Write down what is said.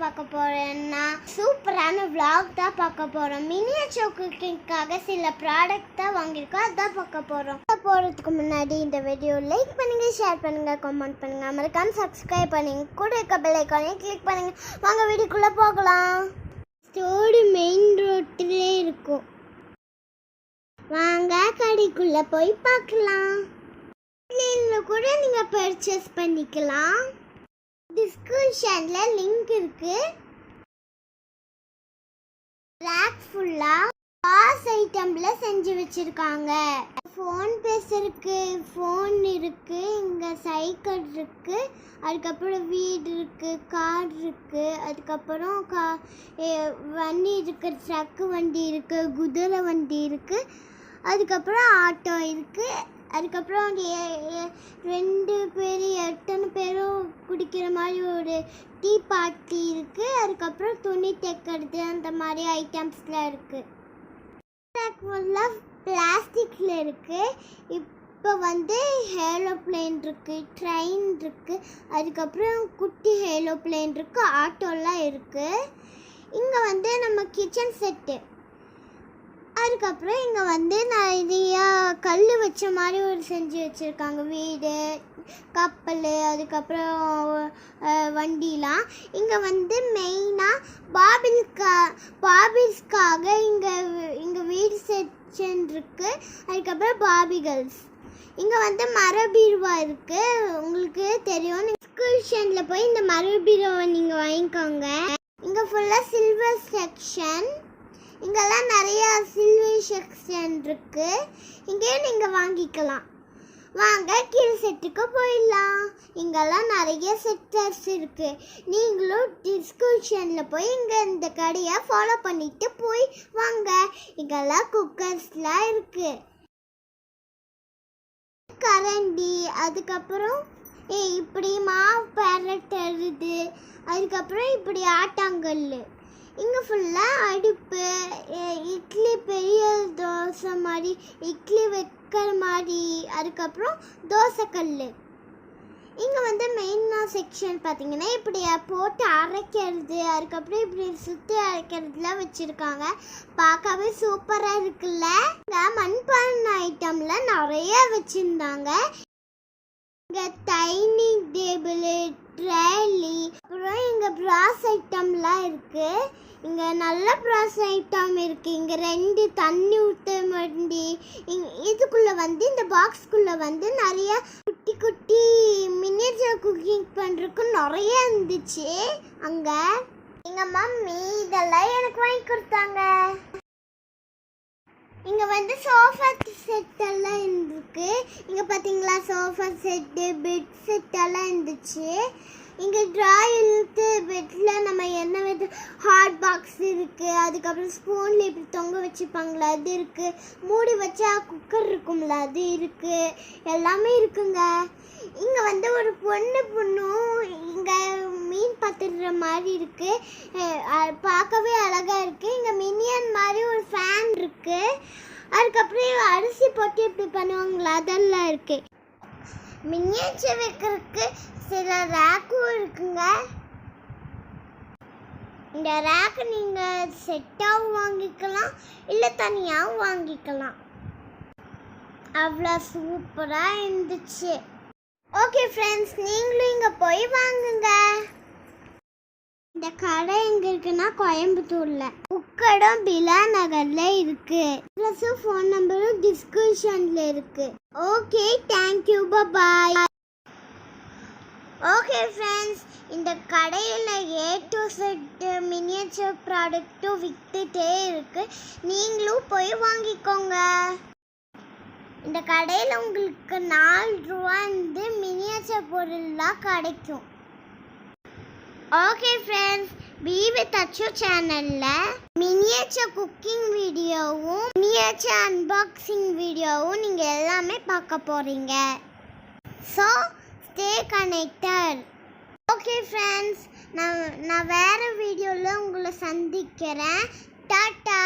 பார்க்க போறேன்னா சூப்பரான vlog தான் பார்க்க போறோம். மினியேச்சர் குக்கிங்காக சில ப்ராடக்ட் தான் வாங்கியிருக்கோம், அதான் பார்க்க போறோம். போறதுக்கு முன்னாடி இந்த வீடியோ லைக் பண்ணுங்க, ஷேர் பண்ணுங்க, கமெண்ட் பண்ணுங்க, மறக்காம சப்ஸ்கிரைப் பண்ணுங்க, கூட இருக்க பெல் ஐகானை கிளிக் பண்ணுங்க. வாங்க வீடியோக்குள்ள போகலாம். ஸ்டோர் மெயின் ரோட்டிலே இருக்கும், வாங்க கடைக்குள்ள போய் பார்க்கலாம். ஆன்லைன்ல கூட நீங்க பர்ச்சேஸ் பண்ணிக்கலாம். டிஸ்கிரிப்ஷன்ல லிங்க் இருக்கு. ரேக் ஃபுல்லா பாஸ் ஐட்டம்ல செஞ்சு வச்சிருக்காங்க. ஃபோன் பேசுறதுக்கு ஃபோன் இருக்கு, இங்க சைக்கிள் இருக்கு, அதுக்கப்புறம் வீடு இருக்கு, கார் இருக்கு, அதுக்கப்புறம் வண்டி இருக்கு, ட்ரக்கு வண்டி இருக்கு, குதிரை வண்டி இருக்கு, அதுக்கப்புறம் ஆட்டோ இருக்கு, அதுக்கப்புறம் 2 பேர் 8 பேரும் குடிக்கிற மாதிரி ஒரு டீ பார்ட்டி இருக்குது. அதுக்கப்புறம் துணி தைக்கிறது அந்த மாதிரி ஐட்டம்ஸ்லாம் இருக்குது. பிளாஸ்டிக்கில் இருக்குது. இப்போ ஏரோப்ளேன் இருக்குது, ட்ரெயின் இருக்குது, அதுக்கப்புறம் குட்டி ஏரோப்ளேன் இருக்குது, ஆட்டோலாம் இருக்குது. இங்கே நம்ம கிச்சன் செட்டு, அதுக்கப்புறம் இங்கே நிறையா கல் வச்ச மாதிரி ஒரு செஞ்சு வச்சுருக்காங்க. வீடு, கப்பல், அதுக்கப்புறம் வண்டிலாம். இங்கே மெயினாக பாபிஸ்க்காக இங்கே வீடு செக்ஷன் இருக்குது. அதுக்கப்புறம் பாபிகள்ஸ். இங்கே மரபீருவா இருக்குது, உங்களுக்கு தெரியும். டிஸ்கிரிப்ஷனில் போய் இந்த மரபீருவை நீங்கள் வாங்கிக்கோங்க. இங்கே ஃபுல்லாக சில்வர் செக்ஷன், இங்கெல்லாம் நிறையா சில்வர் செக்ஷன் இருக்கு, இங்கே நீங்கள் வாங்கிக்கலாம். வாங்க கீழ் செட்டுக்கு போயிடலாம். இங்கெல்லாம் நிறைய செக்டர்ஸ் இருக்கு. நீங்களும் டிஸ்கிரிப்ஷனில் போய் இங்கே இந்த கடையை ஃபாலோ பண்ணிட்டு போய் வாங்க. இங்கெல்லாம் குக்கர்ஸ்லாம் இருக்கு, கரண்டி, அதுக்கப்புறம் இப்படி மாவு பரட்டுறது, அதுக்கப்புறம் இப்படி ஆட்டாங்கல். இங்கே ஃபுல்லாக அடுப்பு, இட்லி, பெரிய தோசை மாதிரி இட்லி வைக்கிற மாதிரி, அதுக்கப்புறம் தோசைக்கல். இங்கே மெயினாக செக்ஷன் பார்த்தீங்கன்னா இப்படி போட்டு அரைக்கிறது, அதுக்கப்புறம் இப்படி சுற்றி அரைக்கிறதுலாம் வச்சுருக்காங்க. பார்க்கவே சூப்பராக இருக்குல்ல. இங்கே மண்பானை ஐட்டம்லாம் நிறைய வச்சுருந்தாங்க. இங்கே டைனிங் டேபிள், ட்ரேலி, அப்புறம் இங்கே ப்ராஸ் ஐட்டம்லாம் இருக்குது. இங்கே நல்ல ப்ராஸ் ஐட்டம் இருக்குது. இங்கே 2 தண்ணி ஊற்ற வண்டி. இதுக்குள்ளே இந்த பாக்ஸ்குள்ளே நிறைய குட்டி குட்டி மினியேச்சர் குக்கிங் பண்ணுறதுக்கு நிறைய இருந்துச்சு. அங்கே எங்கள் மம்மி இதெல்லாம் எனக்கு வாங்கி கொடுத்தாங்க. இங்கே சோஃபா செட் எல்லாம் இருந்துருக்கு. இங்கே பார்த்தீங்களா, சோஃபா செட்டு, பெட் செட் எல்லாம் இருந்துச்சு. இங்கே ட்ராயிலுக்கு பெட்டில் நம்ம என்ன ஹாட் பாக்ஸ் இருக்குது, அதுக்கப்புறம் ஸ்பூனில் இப்படி தொங்க வச்சுப்பாங்களா அது இருக்குது, மூடி வச்சா குக்கர் இருக்கும்ல அது இருக்குது, எல்லாமே இருக்குங்க. இங்கே ஒரு பொண்ணும் இங்கே மீன் பார்த்துடுற மாதிரி இருக்குது, பார்க்கவே அழகாக இருக்குது. இங்கே மினியன் மாதிரி ஒரு ஃபேன் இருக்குது, அதுக்கப்புறம் அரிசி போட்டு இப்படி பண்ணுவாங்களா அதெல்லாம் இருக்குது. மினியேச்சர் வைக்கிறதுக்கு சில ரேக்கும் இருக்குங்க. இந்த ரேக்கு நீங்கள் செட்டாகவும் வாங்கிக்கலாம், இல்லை தனியாகவும் வாங்கிக்கலாம். அவ்வளோ சூப்பராக இருந்துச்சு. ஓகே ஃப்ரெண்ட்ஸ், நீங்களும் இங்கே போய் வாங்குங்க. இந்த கடை எங்கே இருக்குன்னா கோயம்புத்தூரில் உக்கடம் பிலால் நகரில் இருக்குது. ப்ளஸ் ஃபோன் நம்பரும் டிஸ்கிரிப்ஷனில் இருக்குது. ஓகே, தேங்க்யூ, பாய். ஓகே ஃப்ரெண்ட்ஸ், இந்த கடையில் A to Z மினியேச்சர் ப்ராடக்ட்டும் விற்றுட்டே இருக்குது. நீங்களும் போய் வாங்கிக்கோங்க. இந்த கடையில் உங்களுக்கு 4 ரூபா மினியேச்சர் பொருள்லாம் கிடைக்கும். ஓகே ஃப்ரெண்ட்ஸ், பி வித் அச்சு சேனலில் மினியேச்சர் குக்கிங் வீடியோவும் மினியேச்சர் அன்பாக்சிங் வீடியோவும் நீங்கள் எல்லாமே பார்க்க போகிறீங்க. So stay connected. Okay friends, நான் வேற வீடியோவில் உங்களை சந்திக்கிறேன். டாட்டா.